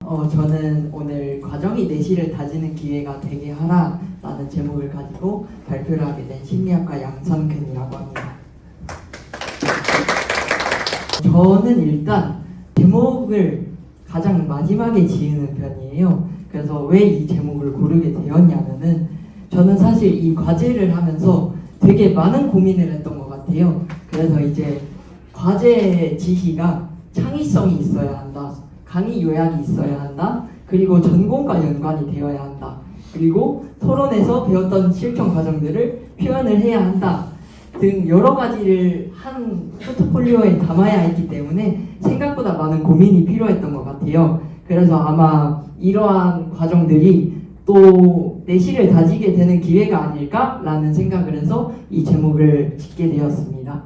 저는 오늘 과정이 내실을 다지는 기회가 되게 하라 라는 제목을 가지고 발표를 하게 된 심리학과 양선근이라고 합니다. 저는 일단 제목을 가장 마지막에 지으는 편이에요. 그래서 왜 이 제목을 고르게 되었냐면은 저는 사실 이 과제를 하면서 되게 많은 고민을 했던 것 같아요. 그래서 이제 과제 지시가 창의성이 있어야 한다, 강의 요약이 있어야 한다, 그리고 전공과 연관이 되어야 한다, 그리고 토론에서 배웠던 실전 과정들을 표현을 해야 한다 등 여러 가지를 한 포트폴리오에 담아야 했기 때문에 생각보다 많은 고민이 필요했던 것 같아요. 그래서 아마 이러한 과정들이 또 내실을 다지게 되는 기회가 아닐까라는 생각을 해서 이 제목을 짓게 되었습니다.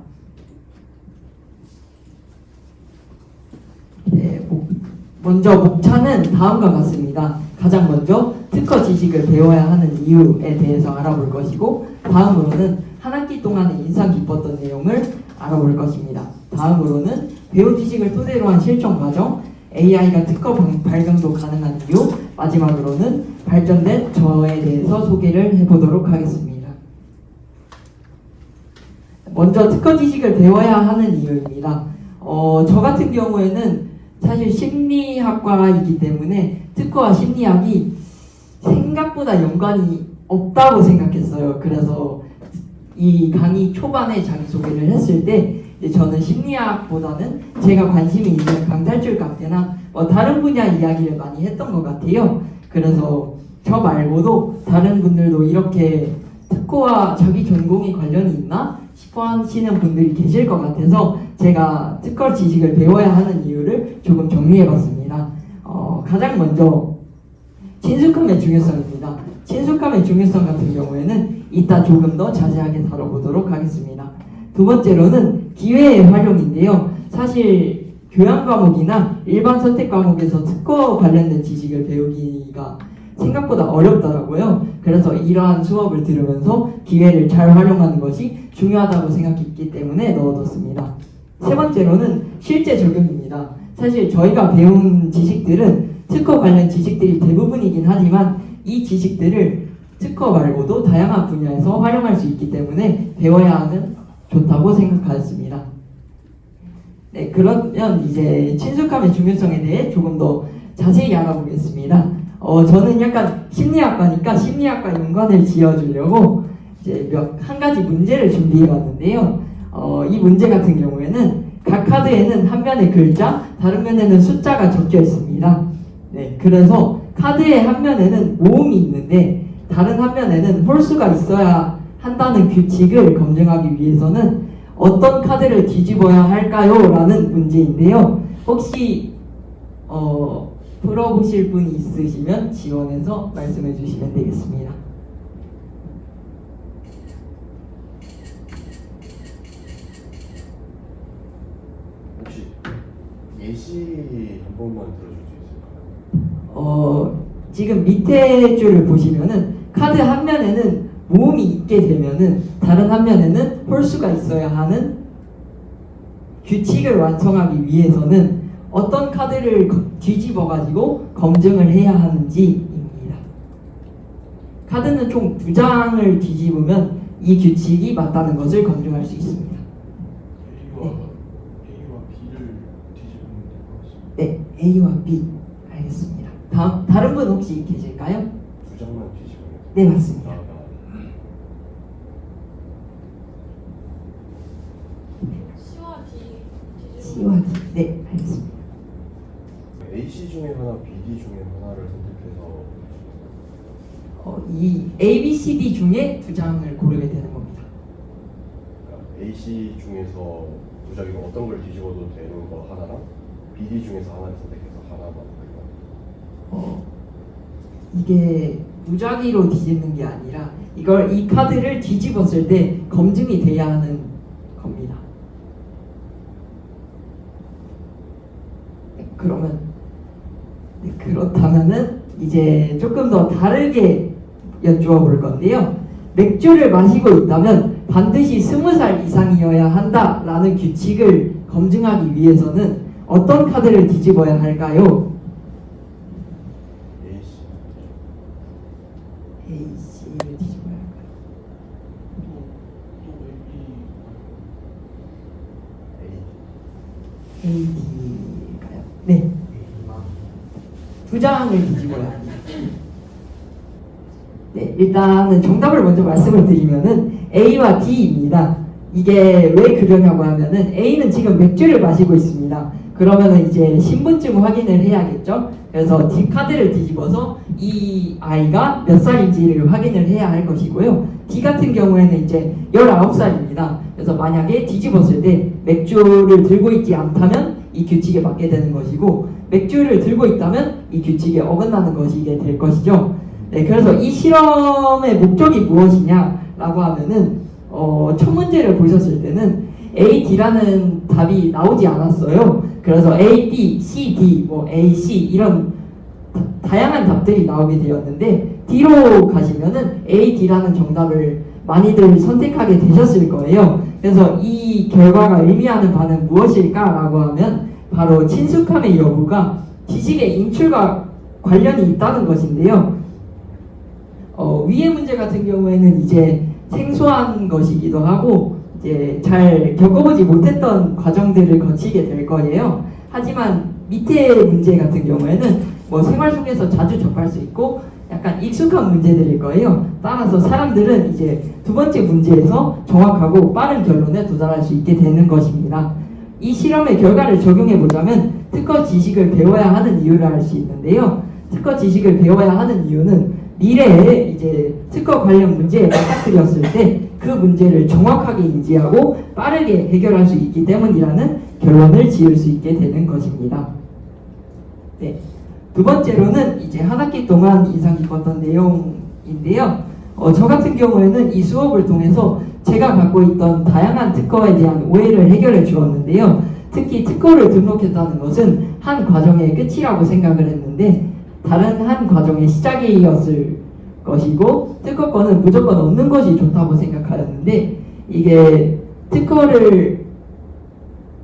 네, 먼저 목차는 다음과 같습니다. 가장 먼저 특허 지식을 배워야 하는 이유에 대해서 알아볼 것이고, 다음으로는 한 학기 동안에 인상 깊었던 내용을 알아볼 것입니다. 다음으로는 배운 지식을 토대로 한 실전 과정, AI가 특허 발명도 가능한 이유, 마지막으로는 발전된 저에 대해서 소개를 해보도록 하겠습니다. 먼저 특허 지식을 배워야 하는 이유입니다. 저 같은 경우에는 사실 심리학과이기 때문에 특허와 심리학이 생각보다 연관이 없다고 생각했어요. 그래서 이 강의 초반에 자기소개를 했을 때 저는 심리학보다는 제가 관심이 있는 강탈출 카페나 다른 분야 이야기를 많이 했던 것 같아요. 그래서 저 말고도 다른 분들도 이렇게 특허와 자기 전공이 관련이 있나 싶어 하시는 분들이 계실 것 같아서 제가 특허 지식을 배워야 하는 이유를 조금 정리해봤습니다. 가장 먼저 친숙함의 중요성입니다. 친숙함의 중요성 같은 경우에는 이따 조금 더 자세하게 다뤄보도록 하겠습니다. 두 번째로는 기회의 활용인데요. 사실 교양 과목이나 일반 선택 과목에서 특허 관련된 지식을 배우기가 생각보다 어렵더라고요. 그래서 이러한 수업을 들으면서 기회를 잘 활용하는 것이 중요하다고 생각했기 때문에 넣어뒀습니다. 세 번째로는 실제 적용입니다. 사실 저희가 배운 지식들은 특허 관련 지식들이 대부분이긴 하지만 이 지식들을 특허 말고도 다양한 분야에서 활용할 수 있기 때문에 배워야 하는 좋다고 생각하였습니다. 네, 그러면 이제 친숙함의 중요성에 대해 조금 더 자세히 알아보겠습니다. 저는 약간 심리학과니까 심리학과 연관을 지어주려고 이제 한 가지 문제를 준비해봤는데요. 이 문제 같은 경우에는 각 카드에는 한 면에 글자, 다른 면에는 숫자가 적혀 있습니다. 네, 그래서 카드의 한 면에는 모음이 있는데 다른 한 면에는 홀수가 있어야 한다는 규칙을 검증하기 위해서는 어떤 카드를 뒤집어야 할까요? 라는 문제인데요. 혹시 풀어보실 분이 있으시면 지원해서 말씀해 주시면 되겠습니다. 혹시 예시 한 번만 들어줄 수 있을까요? 지금 밑에 줄을 보시면은 카드 한 면에는 모음이 있게 되면은 다른 한 면에는 홀수가 있어야 하는 규칙을 완성하기 위해서는 어떤 카드를 뒤집어 가지고 검증을 해야 하는지입니다. 카드는 총 2장을 뒤집으면 이 규칙이 맞다는 것을 검증할 수 있습니다. A와 B를 뒤집으면 될 것 같습니다. 네, A와 B. 알겠습니다. 다른 분 혹시 계실까요? 2장만 뒤집으면. 네, 맞습니다. C와 D. 네, 알겠습니다. AC 중에 하나, BD 중에 하나를 선택해서 이 A, B, C, D 중에 2장을 고르게 되는 겁니다. 그러니까 AC 중에서 무작위로 어떤 걸 뒤집어도 되는 거 하나랑 BD 중에서 하나를 선택해서 하나만 할까요? 이게 무작위로 뒤집는 게 아니라 이 카드를 뒤집었을 때 검증이 돼야 하는 겁니다. 그렇다면은 이제 조금 더 다르게 여쭈어 볼 건데요. 맥주를 마시고 있다면 반드시 20살 이상이어야 한다라는 규칙을 검증하기 위해서는 어떤 카드를 뒤집어야 할까요? 어디를 뒤집어야 할까요? AD일까요? 네. 두 장을 뒤집어야 합니다. 네, 일단은 정답을 먼저 말씀을 드리면은 A와 D입니다. 이게 왜 그러냐고 하면은 A는 지금 맥주를 마시고 있습니다. 그러면은 이제 신분증 확인을 해야겠죠? 그래서 D 카드를 뒤집어서 이 아이가 몇 살인지를 확인을 해야 할 것이고요. D 같은 경우에는 이제 19살입니다. 그래서 만약에 뒤집었을 때 맥주를 들고 있지 않다면 이 규칙에 맞게 되는 것이고, 맥주를 들고 있다면 이 규칙에 어긋나는 것이 될 것이죠. 네, 그래서 이 실험의 목적이 무엇이냐라고 하면은 첫 문제를 보셨을 때는 A, D라는 답이 나오지 않았어요. 그래서 A, B, C, D, 뭐 A, C 이런 다양한 답들이 나오게 되었는데 D로 가시면은 A, D라는 정답을 많이들 선택하게 되셨을 거예요. 그래서 이 결과가 의미하는 바는 무엇일까라고 하면 바로 친숙함의 여부가 지식의 인출과 관련이 있다는 것인데요. 위의 문제 같은 경우에는 이제 생소한 것이기도 하고 이제 잘 겪어보지 못했던 과정들을 거치게 될 거예요. 하지만 밑에 문제 같은 경우에는 뭐 생활 속에서 자주 접할 수 있고 약간 익숙한 문제들일 거예요. 따라서 사람들은 이제 두 번째 문제에서 정확하고 빠른 결론에 도달할 수 있게 되는 것입니다. 이 실험의 결과를 적용해 보자면 특허 지식을 배워야 하는 이유를 알 수 있는데요. 특허 지식을 배워야 하는 이유는 미래에 이제 특허 관련 문제에 맞닥뜨렸을 때 그 문제를 정확하게 인지하고 빠르게 해결할 수 있기 때문이라는 결론을 지을 수 있게 되는 것입니다. 네. 두 번째로는 이제 한 학기 동안 인상 깊었던 내용인데요. 저 같은 경우에는 이 수업을 통해서 제가 갖고 있던 다양한 특허에 대한 오해를 해결해 주었는데요. 특히 특허를 등록했다는 것은 한 과정의 끝이라고 생각을 했는데 다른 한 과정의 시작이었을 것이고 특허권은 무조건 얻는 것이 좋다고 생각하였는데 이게 특허를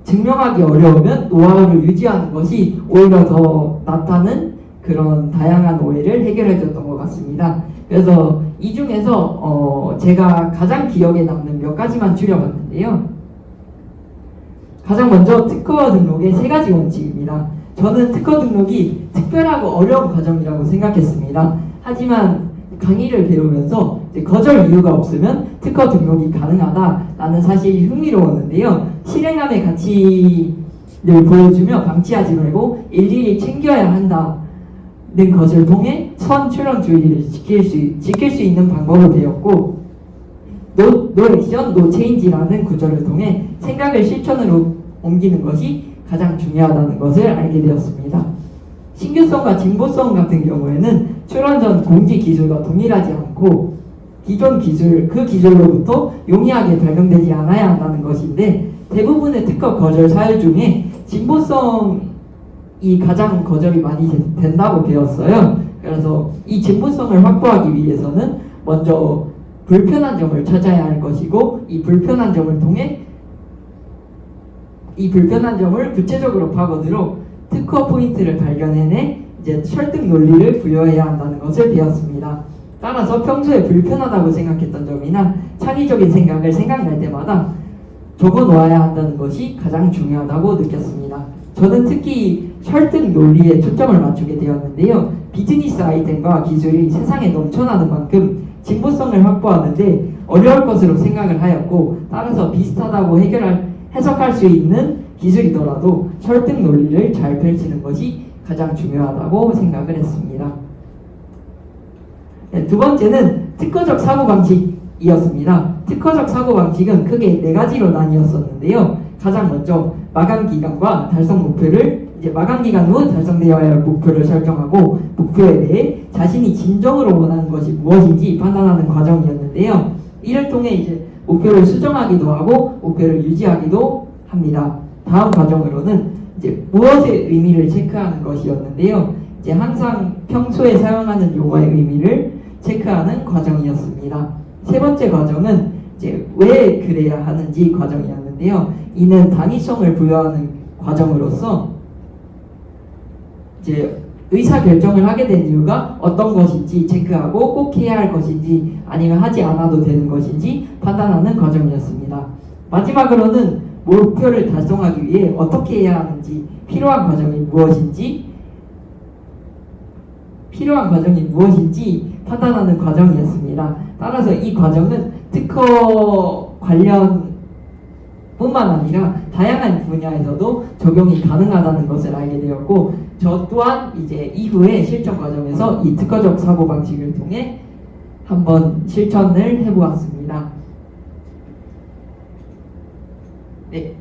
증명하기 어려우면 노하우를 유지하는 것이 오히려 더 낫다는 그런 다양한 오해를 해결해 줬던 것 같습니다. 그래서 이 중에서 제가 가장 기억에 남는 몇 가지만 줄여봤는데요. 가장 먼저 특허 등록의 3가지 원칙입니다. 저는 특허 등록이 특별하고 어려운 과정이라고 생각했습니다. 하지만 강의를 배우면서 거절 이유가 없으면 특허 등록이 가능하다라는 사실이 흥미로웠는데요. 실행함의 가치를 보여주며 방치하지 말고 일일이 챙겨야 한다는 것을 통해 선출원주의를 지킬 수 있는 방법을 배웠고 No 액션, no change라는 구절을 통해 생각을 실천으로 옮기는 것이 가장 중요하다는 것을 알게 되었습니다. 신규성과 진보성 같은 경우에는 출원 전 공지 기술과 동일하지 않고 기존 기술, 그 기술로부터 용이하게 발명되지 않아야 한다는 것인데 대부분의 특허 거절 사유 중에 진보성이 가장 거절이 많이 된다고 배웠어요. 그래서 이 진보성을 확보하기 위해서는 먼저 불편한 점을 찾아야 할 것이고 이 불편한 점을 통해 이 불편한 점을 구체적으로 파고들어 특허 포인트를 발견해내 이제 설득 논리를 부여해야 한다는 것을 배웠습니다. 따라서 평소에 불편하다고 생각했던 점이나 창의적인 생각을 생각날 때마다 적어놓아야 한다는 것이 가장 중요하다고 느꼈습니다. 저는 특히 설득 논리에 초점을 맞추게 되었는데요. 비즈니스 아이템과 기술이 세상에 넘쳐나는 만큼 진보성을 확보하는데 어려울 것으로 생각을 하였고 따라서 비슷하다고 해석할 수 있는 기술이더라도 설득 논리를 잘 펼치는 것이 가장 중요하다고 생각을 했습니다. 네, 두 번째는 특허적 사고방식이었습니다. 특허적 사고방식은 크게 4가지로 나뉘었었는데요. 가장 먼저 마감기간과 달성 목표를 마감기간 후 달성되어야 할 목표를 설정하고 목표에 대해 자신이 진정으로 원하는 것이 무엇인지 판단하는 과정이었는데요. 이를 통해 이제 목표를 수정하기도 하고 목표를 유지하기도 합니다. 다음 과정으로는 이제 무엇의 의미를 체크하는 것이었는데요. 이제 항상 평소에 사용하는 용어의 의미를 체크하는 과정이었습니다. 세 번째 과정은 이제 왜 그래야 하는지 과정이었는데요. 이는 당위성을 부여하는 과정으로서 이제 의사 결정을 하게 된 이유가 어떤 것인지 체크하고 꼭 해야 할 것인지 아니면 하지 않아도 되는 것인지 판단하는 과정이었습니다. 마지막으로는 목표를 달성하기 위해 어떻게 해야 하는지 필요한 과정이 무엇인지 판단하는 과정이었습니다. 따라서 이 과정은 특허 관련 뿐만 아니라 다양한 분야에서도 적용이 가능하다는 것을 알게 되었고, 저 또한 이제 이후에 실전 과정에서 이 특허적 사고방식을 통해 한번 실천을 해보았습니다. 네.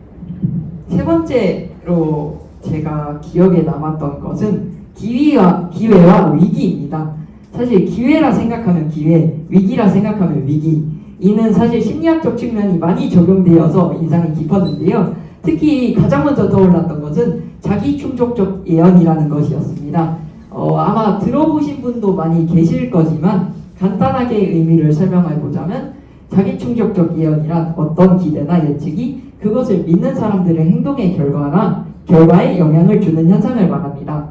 세 번째로 제가 기억에 남았던 것은 기회와 위기입니다. 사실 기회라 생각하면 기회, 위기라 생각하면 위기. 이는 사실 심리학적 측면이 많이 적용되어서 인상이 깊었는데요. 특히 가장 먼저 떠올랐던 것은 자기충족적 예언이라는 것이었습니다. 아마 들어보신 분도 많이 계실 거지만 간단하게 의미를 설명해 보자면 자기충족적 예언이란 어떤 기대나 예측이 그것을 믿는 사람들의 행동의 결과에 영향을 주는 현상을 말합니다.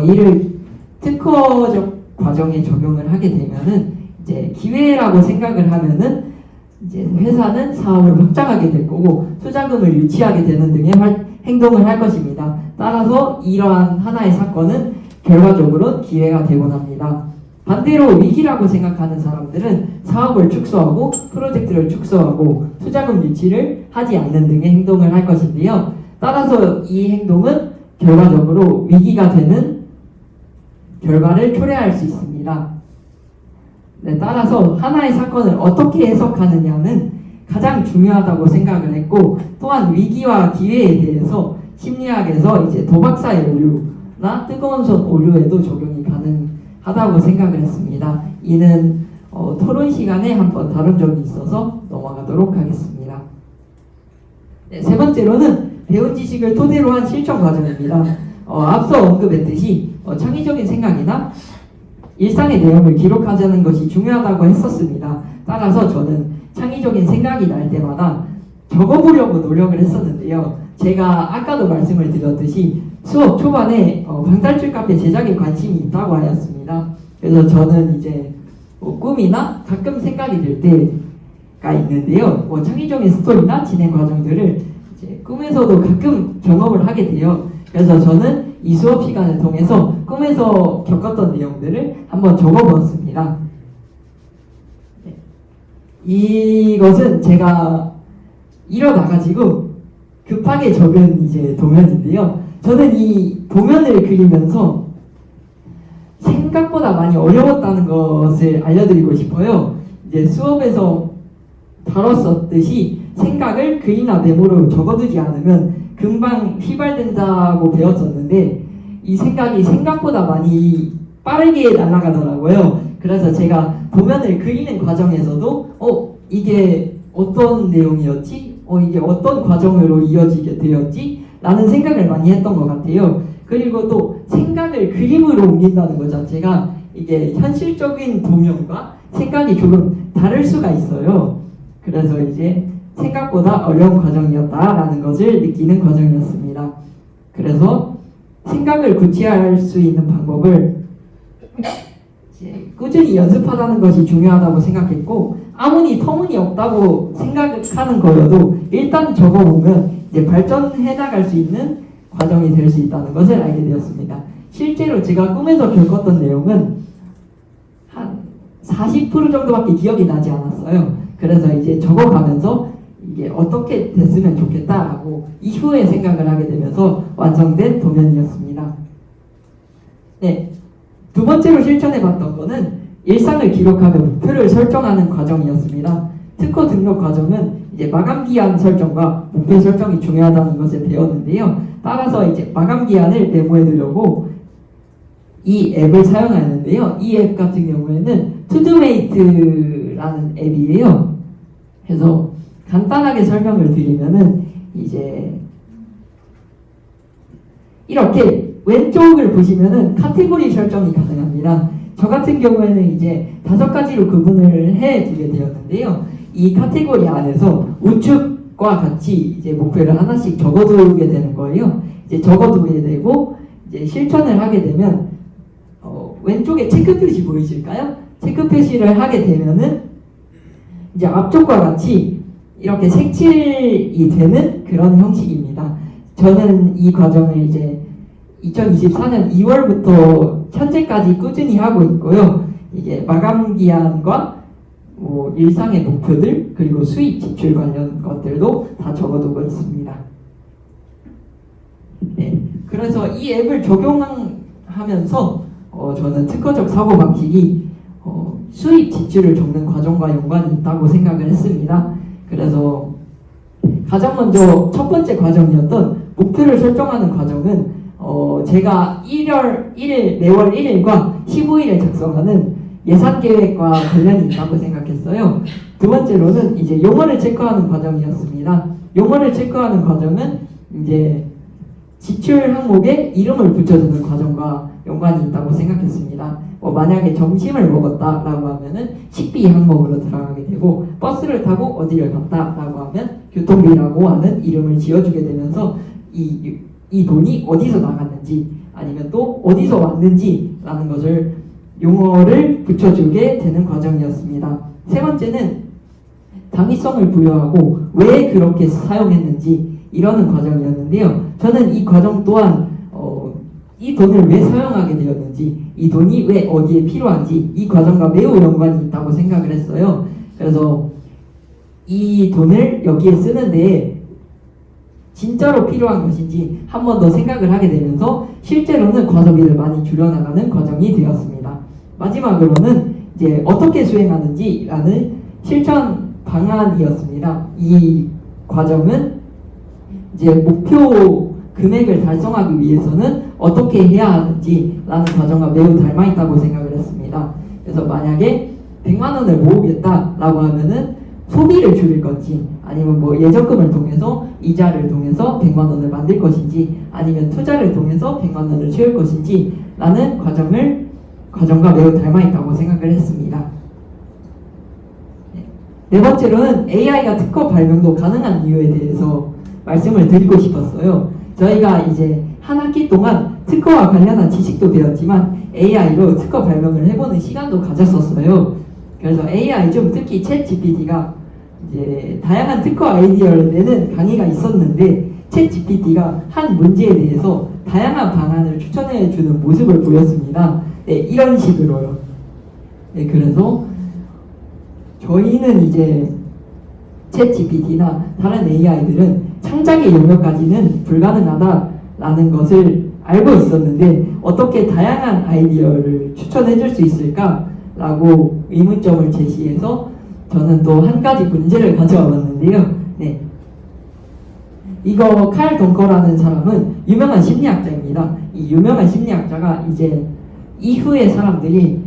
이를 특허적 과정에 적용을 하게 되면은 이제 기회라고 생각을 하면은 이제 회사는 사업을 확장하게 될 거고 투자금을 유치하게 되는 등의 행동을 할 것입니다. 따라서 이러한 하나의 사건은 결과적으로 기회가 되곤 합니다. 반대로 위기라고 생각하는 사람들은 사업을 축소하고 프로젝트를 축소하고 투자금 유치를 하지 않는 등의 행동을 할 것인데요. 따라서 이 행동은 결과적으로 위기가 되는 결과를 초래할 수 있습니다. 네, 따라서 하나의 사건을 어떻게 해석하느냐는 가장 중요하다고 생각을 했고, 또한 위기와 기회에 대해서 심리학에서 이제 도박사의 오류나 뜨거운 손 오류에도 적용이 가능하다고 생각을 했습니다. 이는 토론 시간에 한번 다룬 적이 있어서 넘어가도록 하겠습니다. 네, 세 번째로는 배운 지식을 토대로 한 실천 과정입니다. 앞서 언급했듯이 창의적인 생각이나 일상의 내용을 기록하자는 것이 중요하다고 했었습니다. 따라서 저는 창의적인 생각이 날 때마다 적어보려고 노력을 했었는데요. 제가 아까도 말씀을 드렸듯이 수업 초반에 방탈출 카페 제작에 관심이 있다고 하였습니다. 그래서 저는 이제 꿈이나 가끔 생각이 들 때가 있는데요. 창의적인 스토리나 진행 과정들을 이제 꿈에서도 가끔 경험을 하게 돼요. 그래서 저는 이 수업 시간을 통해서 꿈에서 겪었던 내용들을 한번 적어보았습니다. 네. 이것은 제가 일어나가지고 급하게 적은 이제 도면인데요. 저는 이 도면을 그리면서 생각보다 많이 어려웠다는 것을 알려드리고 싶어요. 이제 수업에서 다뤘었듯이 생각을 글이나 메모로 적어두지 않으면 금방 휘발된다고 배웠었는데 이 생각이 생각보다 많이 빠르게 날아가더라고요. 그래서 제가 도면을 그리는 과정에서도 이게 어떤 내용이었지? 이게 어떤 과정으로 이어지게 되었지? 라는 생각을 많이 했던 것 같아요. 그리고 또 생각을 그림으로 옮긴다는 것 자체가 이게 현실적인 도면과 생각이 조금 다를 수가 있어요. 그래서 이제 생각보다 어려운 과정이었다라는 것을 느끼는 과정이었습니다. 그래서 생각을 구체화할 수 있는 방법을 이제 꾸준히 연습하다는 것이 중요하다고 생각했고, 아무리 터무니없다고 생각하는 거여도 일단 적어보면 이제 발전해 나갈 수 있는 과정이 될 수 있다는 것을 알게 되었습니다. 실제로 제가 꿈에서 겪었던 내용은 한 40% 정도밖에 기억이 나지 않았어요. 그래서 이제 적어가면서 이게 어떻게 됐으면 좋겠다라고 이후에 생각을 하게 되면서 완성된 도면이었습니다. 네, 두 번째로 실천해봤던 거는 일상을 기록하며 목표를 설정하는 과정이었습니다. 특허 등록 과정은 이제 마감 기한 설정과 목표 설정이 중요하다는 것을 배웠는데요. 따라서 이제 마감 기한을 메모해 두려고 이 앱을 사용하는데요. 이 앱 같은 경우에는 투두메이트라는 앱이에요. 그래서 간단하게 설명을 드리면은 이제 이렇게 왼쪽을 보시면은 카테고리 설정이 가능합니다. 저 같은 경우에는 이제 5가지로 구분을 해두게 되었는데요. 이 카테고리 안에서 우측과 같이 이제 목표를 하나씩 적어두게 되는 거예요. 이제 적어두게 되고 이제 실천을 하게 되면 왼쪽에 체크 표시 보이실까요? 체크 표시를 하게 되면은 이제 앞쪽과 같이 이렇게 색칠이 되는 그런 형식입니다. 저는 이 과정을 이제 2024년 2월부터 현재까지 꾸준히 하고 있고요. 이게 마감 기한과 뭐 일상의 목표들 그리고 수익 지출 관련 것들도 다 적어두고 있습니다. 네, 그래서 이 앱을 적용하면서 저는 특허적 사고 방식이 수입 지출을 적는 과정과 연관이 있다고 생각을 했습니다. 그래서 가장 먼저 첫 번째 과정이었던 목표를 설정하는 과정은 제가 매월 1일과 15일에 작성하는 예산 계획과 관련이 있다고 생각했어요. 두 번째로는 이제 용어를 체크하는 과정이었습니다. 용어를 체크하는 과정은 이제 지출 항목에 이름을 붙여주는 과정과 연관이 있다고 생각했습니다. 만약에 점심을 먹었다라고 하면은 식비 항목으로 들어가게 되고 버스를 타고 어디를 갔다라고 하면 교통비라고 하는 이름을 지어주게 되면서 이 돈이 어디서 나갔는지 아니면 또 어디서 왔는지라는 것을 용어를 붙여주게 되는 과정이었습니다. 세 번째는 당위성을 부여하고 왜 그렇게 사용했는지 이러는 과정이었는데요. 저는 이 과정 또한 이 돈을 왜 사용하게 되었는지, 이 돈이 왜 어디에 필요한지 이 과정과 매우 연관이 있다고 생각을 했어요. 그래서 이 돈을 여기에 쓰는데 진짜로 필요한 것인지 한 번 더 생각을 하게 되면서 실제로는 과소비를 많이 줄여나가는 과정이 되었습니다. 마지막으로는 이제 어떻게 수행하는지라는 실천 방안이었습니다. 이 과정은 이제 목표 금액을 달성하기 위해서는 어떻게 해야 하는지라는 과정과 매우 닮아있다고 생각을 했습니다. 그래서 만약에 100만 원을 모으겠다라고 하면은 소비를 줄일 건지 아니면 뭐 예적금을 통해서 이자를 통해서 100만 원을 만들 것인지 아니면 투자를 통해서 100만 원을 채울 것인지 라는 과정과 매우 닮아있다고 생각을 했습니다. 네 번째로는 AI가 특허 발명도 가능한 이유에 대해서 말씀을 드리고 싶었어요. 저희가 이제 한 학기 동안 특허와 관련한 지식도 배웠지만 AI로 특허 발명을 해보는 시간도 가졌었어요. 그래서 AI 중 특히 챗 GPT가 이제 다양한 특허 아이디어를 내는 강의가 있었는데 챗 GPT가 한 문제에 대해서 다양한 방안을 추천해주는 모습을 보였습니다. 네, 이런 식으로요. 네, 그래서 저희는 이제 챗 GPT나 다른 AI들은 창작의 영역까지는 불가능하다라는 것을 알고 있었는데 어떻게 다양한 아이디어를 추천해줄 수 있을까라고 의문점을 제시해서 저는 또 한 가지 문제를 가져와 봤는데요. 네. 이거 칼 덩커라는 사람은 유명한 심리학자입니다. 이 유명한 심리학자가 이제 이후의 사람들이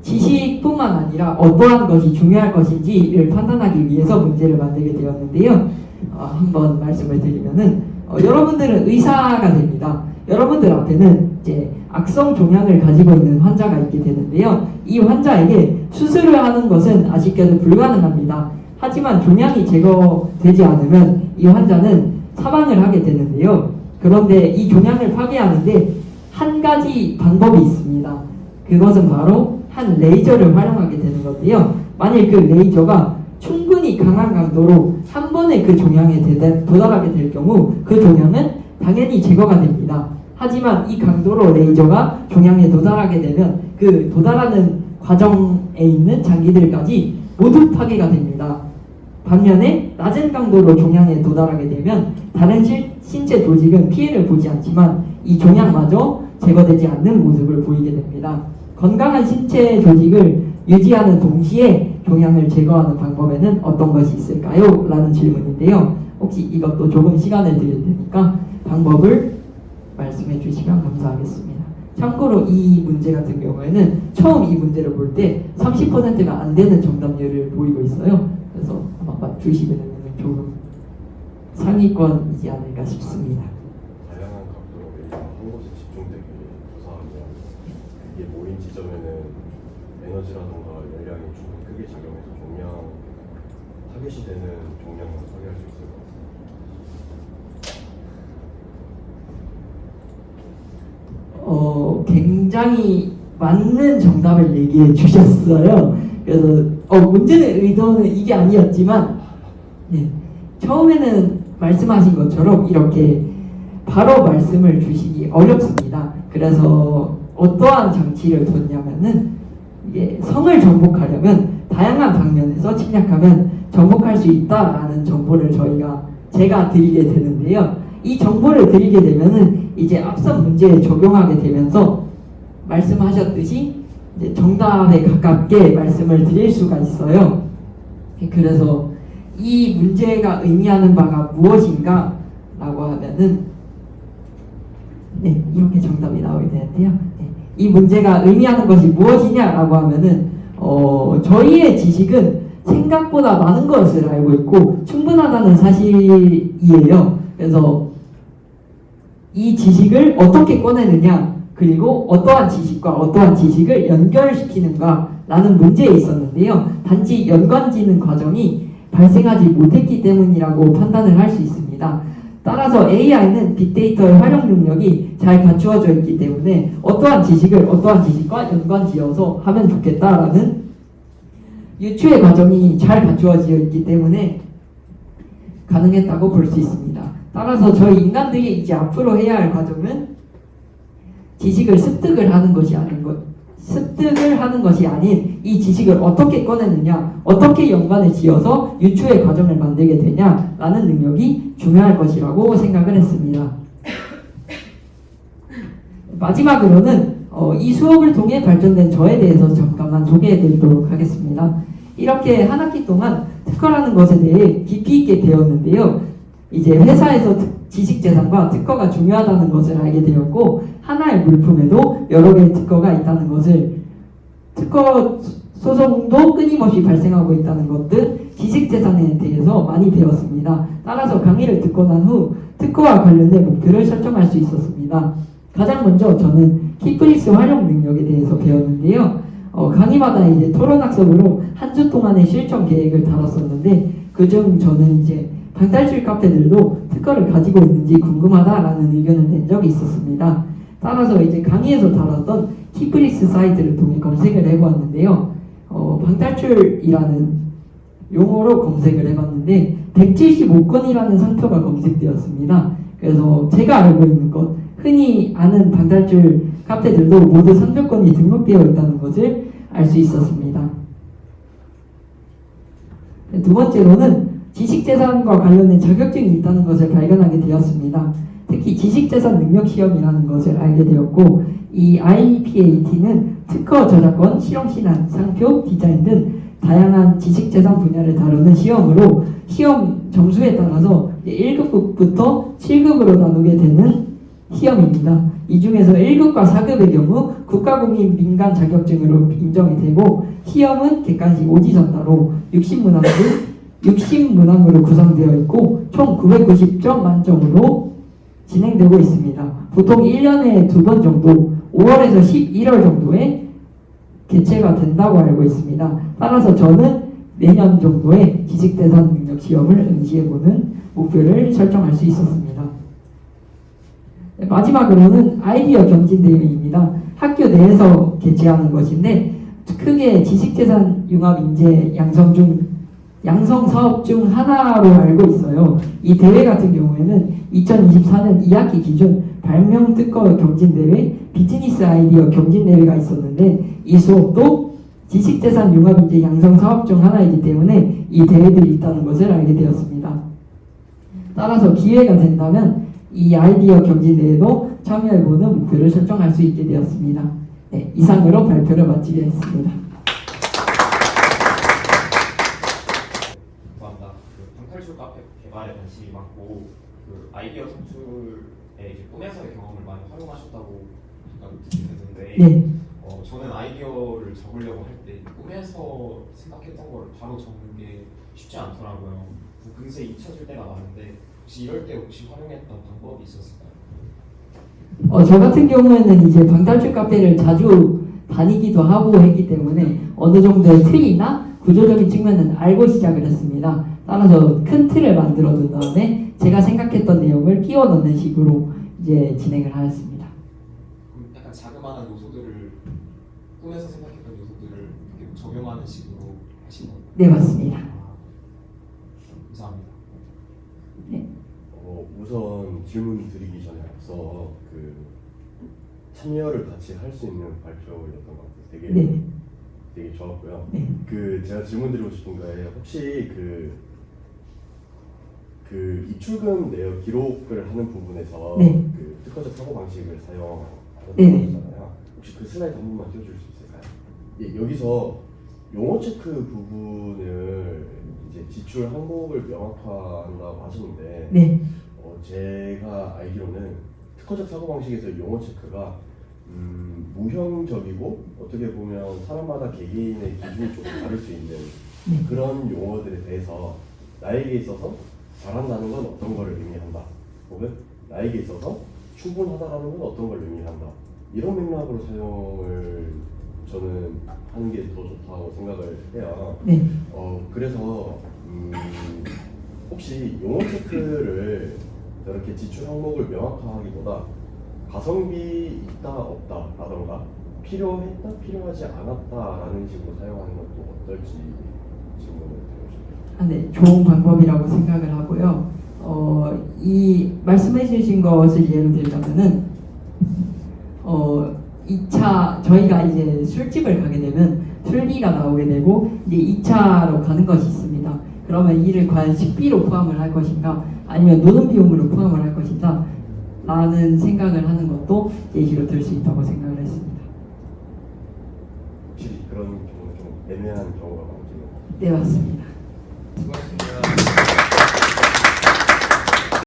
지식뿐만 아니라 어떠한 것이 중요할 것인지를 판단하기 위해서 문제를 만들게 되었는데요. 한번 말씀을 드리면은 여러분들은 의사가 됩니다. 여러분들 앞에는 이제 악성 종양을 가지고 있는 환자가 있게 되는데요. 이 환자에게 수술을 하는 것은 아쉽게도 불가능합니다. 하지만 종양이 제거되지 않으면 이 환자는 사망을 하게 되는데요. 그런데 이 종양을 파괴하는데 한 가지 방법이 있습니다. 그것은 바로 한 레이저를 활용하게 되는 건데요. 만일 그 레이저가 충분히 강한 강도로 한 번에 그 종양에 도달하게 될 경우 그 종양은 당연히 제거가 됩니다. 하지만 이 강도로 레이저가 종양에 도달하게 되면 그 도달하는 과정에 있는 장기들까지 모두 파괴가 됩니다. 반면에 낮은 강도로 종양에 도달하게 되면 다른 신체 조직은 피해를 보지 않지만 이 종양마저 제거되지 않는 모습을 보이게 됩니다. 건강한 신체 조직을 유지하는 동시에 종양을 제거하는 방법에는 어떤 것이 있을까요? 라는 질문인데요. 혹시 이것도 조금 시간을 드릴 테니까 방법을 말씀해 주시면 감사하겠습니다. 참고로 이 문제 같은 경우에는 처음 이 문제를 볼 때 30%가 안 되는 정답률을 보이고 있어요. 그래서 아마 맞추시게 되면 조금 상위권이지 않을까 싶습니다. 다양한 각도로 레이저가 한 곳에 집중되게 조사하면 그게 모인 지점에는 에너지라든가 열량이 충분히 크게 작용해서 종양 타겟이 되는 종양만 파괴할 수 있을 것 같습니다. 굉장히 맞는 정답을 얘기해 주셨어요. 그래서 문제는 의도는 이게 아니었지만 네, 처음에는 말씀하신 것처럼 이렇게 바로 말씀을 주시기 어렵습니다. 그래서 어떠한 장치를 뒀냐면은 이게 성을 정복하려면 다양한 방면에서 침략하면 정복할 수 있다라는 정보를 제가 드리게 되는데요. 이 정보를 드리게 되면은 이제 앞선 문제에 적용하게 되면서 말씀하셨듯이 이제 정답에 가깝게 말씀을 드릴 수가 있어요. 그래서 이 문제가 의미하는 바가 무엇인가 라고 하면은 네, 이렇게 정답이 나오게 되는데요. 네, 이 문제가 의미하는 것이 무엇이냐라고 하면은 저희의 지식은 생각보다 많은 것을 알고 있고 충분하다는 사실이에요. 그래서 이 지식을 어떻게 꺼내느냐, 그리고 어떠한 지식과 어떠한 지식을 연결시키는가라는 문제에 있었는데요. 단지 연관짓는 과정이 발생하지 못했기 때문이라고 판단을 할 수 있습니다. 따라서 AI는 빅데이터의 활용 능력이 잘 갖추어져 있기 때문에 어떠한 지식을 어떠한 지식과 연관지어서 하면 좋겠다라는 유추의 과정이 잘 갖추어져 있기 때문에 가능했다고 볼 수 있습니다. 따라서 저희 인간들이 이제 앞으로 해야 할 과정은 지식을 습득을 하는 것이 아닌 이 지식을 어떻게 꺼내느냐, 어떻게 연관을 지어서 유추의 과정을 만들게 되냐라는 능력이 중요할 것이라고 생각을 했습니다. 마지막으로는 이 수업을 통해 발전된 저에 대해서 잠깐만 소개해 드리도록 하겠습니다. 이렇게 한 학기 동안 특허라는 것에 대해 깊이 있게 배웠는데요. 이제 회사에서 지식재산과 특허가 중요하다는 것을 알게 되었고 하나의 물품에도 여러 개의 특허가 있다는 것을, 특허 소송도 끊임없이 발생하고 있다는 것 등 지식재산에 대해서 많이 배웠습니다. 따라서 강의를 듣고 난 후 특허와 관련된 목표를 설정할 수 있었습니다. 가장 먼저 저는 키프리스 활용 능력에 대해서 배웠는데요. 강의마다 이제 토론학습으로 한 주 동안의 실천 계획을 달았었는데 그중 저는 이제 방탈출 카페들도 특허를 가지고 있는지 궁금하다라는 의견을 낸 적이 있었습니다. 따라서 이제 강의에서 다뤘던 키프리스 사이트를 통해 검색을 해보았는데요. 방탈출이라는 용어로 검색을 해봤는데 175건이라는 상표가 검색되었습니다. 그래서 제가 알고 있는 것, 흔히 아는 방탈출 카페들도 모두 300건이 등록되어 있다는 것을 알 수 있었습니다. 두 번째로는 지식재산과 관련된 자격증이 있다는 것을 발견하게 되었습니다. 특히 지식재산 능력시험이라는 것을 알게 되었고 이 IPAT는 특허, 저작권, 실험시난, 상표, 디자인 등 다양한 지식재산 분야를 다루는 시험으로 시험 점수에 따라서 1급부터 7급으로 나누게 되는 시험입니다. 이 중에서 1급과 4급의 경우 국가공인 민간 자격증으로 인정이 되고 시험은 객관식 오지전자로 60문항으로 구성되어 있고 총 990점 만점으로 진행되고 있습니다. 보통 1년에 2번 정도 5월에서 11월 정도에 개최가 된다고 알고 있습니다. 따라서 저는 내년 정도에 지식재산 능력 시험을 응시해보는 목표를 설정할 수 있었습니다. 마지막으로는 아이디어 경진대회입니다. 학교 내에서 개최하는 것인데 크게 지식재산 융합인재 양성 사업 중 하나로 알고 있어요. 이 대회 같은 경우에는 2024년 2학기 기준 발명 특허 경진대회, 비즈니스 아이디어 경진대회가 있었는데 이 수업도 지식재산 융합인재 양성 사업 중 하나이기 때문에 이 대회들이 있다는 것을 알게 되었습니다. 따라서 기회가 된다면 이 아이디어 경진대회도 참여해보는 목표를 설정할 수 있게 되었습니다. 네, 이상으로 발표를 마치겠습니다. 감사합니다. 방탈출 카페 개발에 관심이 많고 아이디어 창출에 이제 꿈에서의 경험을 많이 활용하셨다고 잠깐 듣게 됐는데 네. 저는 아이디어를 적으려고 할 때 꿈에서 생각했던 걸 바로 적는 게 쉽지 않더라고요. 금세 잊혀질 때가 많은데 혹시 이럴 때 혹시 활용했던 방법이 있었을까요? 저 같은 경우에는 이제 방탈출 카페를 자주 다니기도 하고 했기 때문에 어느 정도의 틀이나 구조적인 측면은 알고 시작을 했습니다. 따라서 큰 틀을 만들어 둔 다음에 제가 생각했던 내용을 끼워 넣는 식으로 이제 진행을 하였습니다. 약간 자그마한 적용하는 식으로 하신 건가요? 네, 맞습니다. 감사합니다. 우선 질문 드리기 전에 앞서 그 참여를 같이 할 수 있는 발표였던 것 같아요. 되게 네. 되게 좋았고요. 네. 그 제가 질문 드리고 싶은 거예요. 혹시 그 입출금 내역 기록을 하는 부분에서 네. 그 특허적 사고 방식을 사용하셨다고 네네. 하잖아요. 혹시 그 슬라이드 한 번만 띄워줄 수 있을까요? 예, 여기서 용어 체크 부분을 이제 지출 항목을 명확화한다고 하시는데 네. 제가 알기로는 특허적 사고 방식에서 용어 체크가 무형적이고 어떻게 보면 사람마다 개개인의 기준이 조금 다를 수 있는 네. 그런 용어들에 대해서 나에게 있어서 잘한다는 건 어떤 걸 의미한다 혹은 나에게 있어서 충분하다라는 건 어떤 걸 의미한다 이런 맥락으로 사용을 저는 하는 게 더 좋다고 생각을 해요. 네. 그래서 혹시 용어 체크를 저렇게 지출 항목을 명확화하기보다 가성비 있다 없다라던가 필요했다 필요하지 않았다라는 식으로 사용하는 것도 어떨지 질문을 드려주세요. 네, 좋은 방법이라고 생각을 하고요. 이 말씀해 주신 것을 예로 들자면은 2차 저희가 이제 술집을 가게 되면 술비가 나오게 되고 이제 2차로 가는 것이 있습니다. 그러면 이를 과연 식비로 포함을 할 것인가 아니면 노는 비용으로 포함을 할 것인가 라는 생각을 하는 것도 예시로 들 수 있다고 생각을 했습니다. 확실히 그런 경우는 좀 애매한 경우가 많죠. 네, 맞습니다.